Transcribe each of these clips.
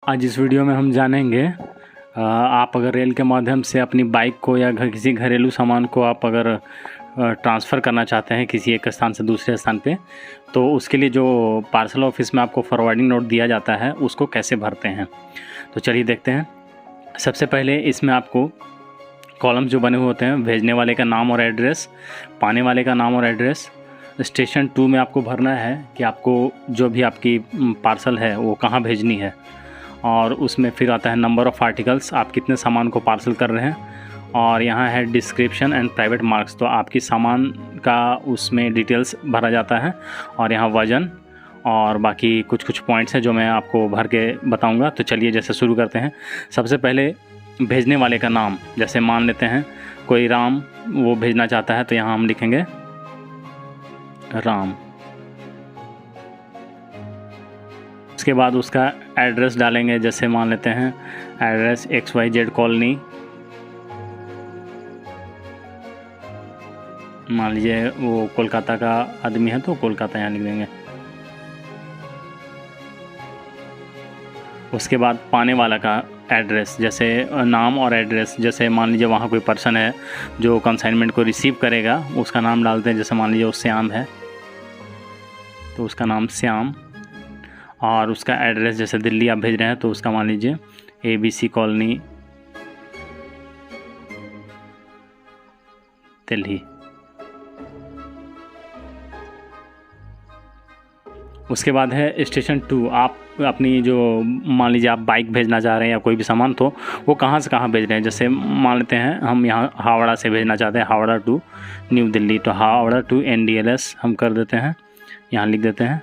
आज इस वीडियो में हम जानेंगे आप अगर रेल के माध्यम से अपनी बाइक को या किसी घरेलू सामान को आप अगर ट्रांसफ़र करना चाहते हैं किसी एक स्थान से दूसरे स्थान पे, तो उसके लिए जो पार्सल ऑफिस में आपको फॉरवर्डिंग नोट दिया जाता है उसको कैसे भरते हैं। तो चलिए देखते हैं। सबसे पहले इसमें आपको कॉलम जो बने हुए होते हैं, भेजने वाले का नाम और एड्रेस, पाने वाले का नाम और एड्रेस। स्टेशन 2 में आपको भरना है कि आपको जो भी आपकी पार्सल है वो कहाँ भेजनी है, और उसमें फिर आता है नंबर ऑफ़ आर्टिकल्स, आप कितने सामान को पार्सल कर रहे हैं, और यहाँ है डिस्क्रिप्शन एंड प्राइवेट मार्क्स, तो आपकी सामान का उसमें डिटेल्स भरा जाता है, और यहाँ वज़न और बाकी कुछ पॉइंट्स हैं जो मैं आपको भर के बताऊँगा। तो चलिए जैसे शुरू करते हैं। सबसे पहले भेजने वाले का नाम, जैसे मान लेते हैं कोई राम वो भेजना चाहता है, तो यहाँ हम लिखेंगे राम। उसके बाद उसका एड्रेस डालेंगे, जैसे मान लेते हैं एड्रेस XYZ कॉलोनी, मान लीजिए वो कोलकाता का आदमी है तो कोलकाता यहाँ लिख देंगे। उसके बाद पाने वाला का एड्रेस, जैसे नाम और एड्रेस, जैसे मान लीजिए वहाँ कोई पर्सन है जो कंसाइनमेंट को रिसीव करेगा, उसका नाम डालते हैं। जैसे मान लीजिए वो श्याम है तो उसका नाम श्याम, और उसका एड्रेस जैसे दिल्ली आप भेज रहे हैं तो उसका मान लीजिए ABC कॉलोनी दिल्ली। उसके बाद है स्टेशन 2। आप अपनी जो मान लीजिए आप बाइक भेजना चाह रहे हैं या कोई भी सामान, तो वो कहाँ से कहाँ भेज रहे हैं। जैसे मान लेते हैं हम यहाँ हावड़ा से भेजना चाहते हैं, हावड़ा टू न्यू दिल्ली, तो हावड़ा टू NDLS हम कर देते हैं, यहाँ लिख देते हैं।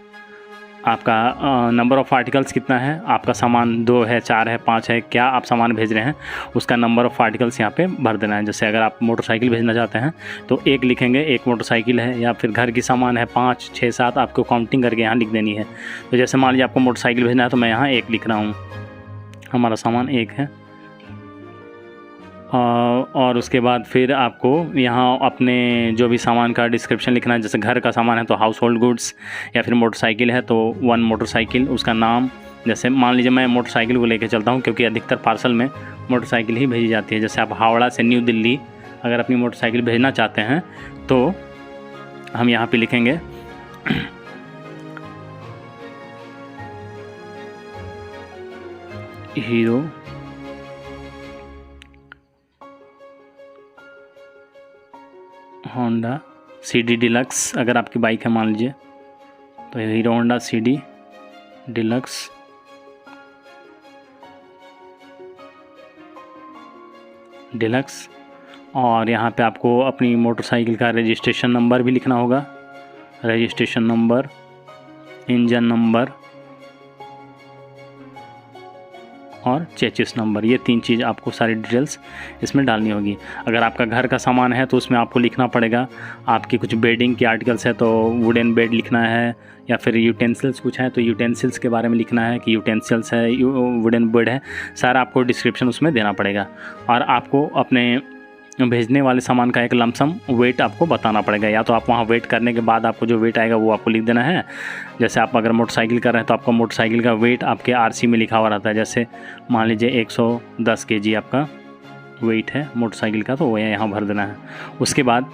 आपका नंबर ऑफ़ आर्टिकल्स कितना है, आपका सामान 2 है, 4 है, 5 है, क्या आप सामान भेज रहे हैं उसका नंबर ऑफ़ आर्टिकल्स यहाँ पे भर देना है। जैसे अगर आप मोटरसाइकिल भेजना चाहते हैं तो 1 लिखेंगे, 1 मोटरसाइकिल है, या फिर घर की सामान है 5, 6, 7, आपको काउंटिंग करके यहाँ लिख देनी है। तो जैसे मान लीजिए आपको मोटरसाइकिल भेजना है तो मैं यहाँ 1 लिख रहा हूँ, हमारा सामान 1 है। और उसके बाद फिर आपको यहाँ अपने जो भी सामान का डिस्क्रिप्शन लिखना है। जैसे घर का सामान है तो हाउस होल्ड गुड्स, या फिर मोटरसाइकिल है तो 1 मोटरसाइकिल, उसका नाम। जैसे मान लीजिए मैं मोटरसाइकिल को लेके चलता हूँ क्योंकि अधिकतर पार्सल में मोटरसाइकिल ही भेजी जाती है। जैसे आप हावड़ा से न्यू दिल्ली अगर अपनी मोटरसाइकिल भेजना चाहते हैं तो हम यहाँ पे लिखेंगे हीरो होंडा CD डिलक्स, अगर आपकी बाइक है मान लीजिए तो हीरो होंडा CD डिलक्स। और यहाँ पे आपको अपनी मोटरसाइकिल का रजिस्ट्रेशन नंबर भी लिखना होगा, रजिस्ट्रेशन नंबर, इंजन नंबर और चेसिस नंबर, ये 3 चीज़ आपको सारी डिटेल्स इसमें डालनी होगी। अगर आपका घर का सामान है तो उसमें आपको लिखना पड़ेगा, आपकी कुछ बेडिंग की आर्टिकल्स है तो वुडन बेड लिखना है, या फिर यूटेंसिल्स कुछ है तो यूटेंसिल्स के बारे में लिखना है कि यूटेंसिल्स है, वुडन बेड है, सारा आपको डिस्क्रिप्शन उसमें देना पड़ेगा। और आपको अपने भेजने वाले सामान का एक लमसम वेट आपको बताना पड़ेगा, या तो आप वहाँ वेट करने के बाद आपको जो वेट आएगा वो आपको लिख देना है। जैसे आप अगर मोटरसाइकिल कर रहे हैं तो आपका मोटरसाइकिल का वेट आपके RC में लिखा हुआ रहता है। जैसे मान लीजिए 110 kg आपका वेट है मोटरसाइकिल का, तो वो यहाँ भर देना है। उसके बाद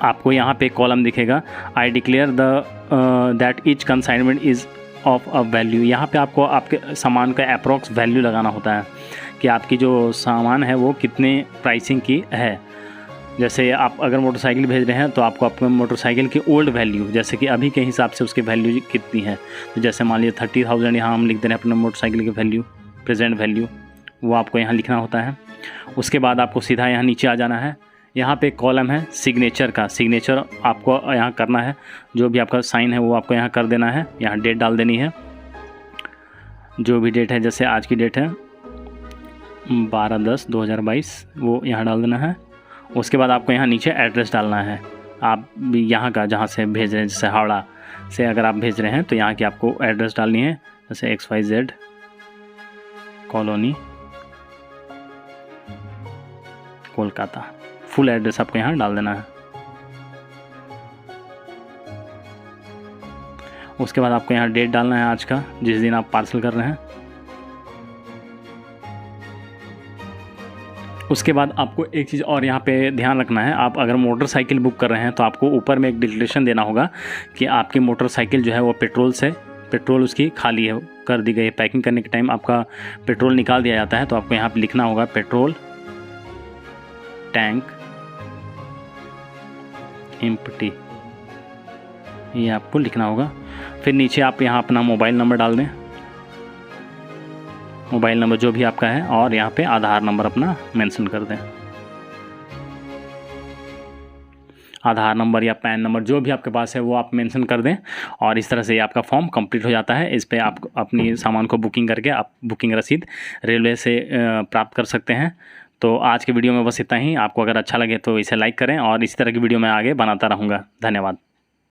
आपको यहाँ पे कॉलम दिखेगा, I declare that each consignment is of a value. यहाँ पे आपको आपके सामान का अप्रॉक्स वैल्यू लगाना होता है कि आपकी जो सामान है वो कितने प्राइसिंग की है। जैसे आप अगर मोटरसाइकिल भेज रहे हैं तो आपको आपके मोटरसाइकिल की ओल्ड वैल्यू, जैसे कि अभी के हिसाब से उसकी वैल्यू कितनी है, तो जैसे मान लीजिए 30,000 यहाँ हम लिख दे रहे हैं अपने मोटरसाइकिल की वैल्यू, प्रेजेंट वैल्यू, वो आपको यहाँ लिखना होता है। उसके बाद आपको सीधा यहाँ नीचे आ जाना है। यहाँ पे कॉलम है सिग्नेचर का, सिग्नेचर आपको यहाँ करना है, जो भी आपका साइन है वो आपको यहाँ कर देना है। यहाँ डेट डाल देनी है, जो भी डेट है, जैसे आज की डेट है 12/10/2022, वो यहाँ डाल देना है। उसके बाद आपको यहाँ नीचे एड्रेस डालना है, आप यहाँ का जहाँ से भेज रहे हैं। जैसे हावड़ा से अगर आप भेज रहे हैं तो यहाँ की आपको एड्रेस डालनी है, जैसे XYZ colony Kolkata, full address आपको यहाँ डाल देना है। उसके बाद आपको यहाँ डेट डालना है आज का, जिस दिन आप पार्सल कर रहे हैं। उसके बाद आपको एक चीज़ और यहाँ पे ध्यान रखना है, आप अगर मोटरसाइकिल बुक कर रहे हैं तो आपको ऊपर में एक डिक्लेरेशन देना होगा कि आपकी मोटरसाइकिल जो है वो पेट्रोल उसकी खाली है, कर दी गई है। पैकिंग करने के टाइम आपका पेट्रोल निकाल दिया जाता है, तो आपको यहाँ पे लिखना होगा पेट्रोल टैंक एम्प्टी, ये आपको लिखना होगा। फिर नीचे आप यहाँ अपना मोबाइल नंबर डाल दें, मोबाइल नंबर जो भी आपका है, और यहाँ पे आधार नंबर अपना मेंशन कर दें। आधार नंबर या पैन नंबर जो भी आपके पास है वो आप मेंशन कर दें, और इस तरह से ये आपका फॉर्म कंप्लीट हो जाता है। इस पे आप अपनी सामान को बुकिंग करके आप बुकिंग रसीद रेलवे से प्राप्त कर सकते हैं। तो आज के वीडियो में बस इतना ही। आपको अगर अच्छा लगे तो इसे लाइक करें, और इसी तरह की वीडियो मैं आगे बनाता रहूँगा। धन्यवाद।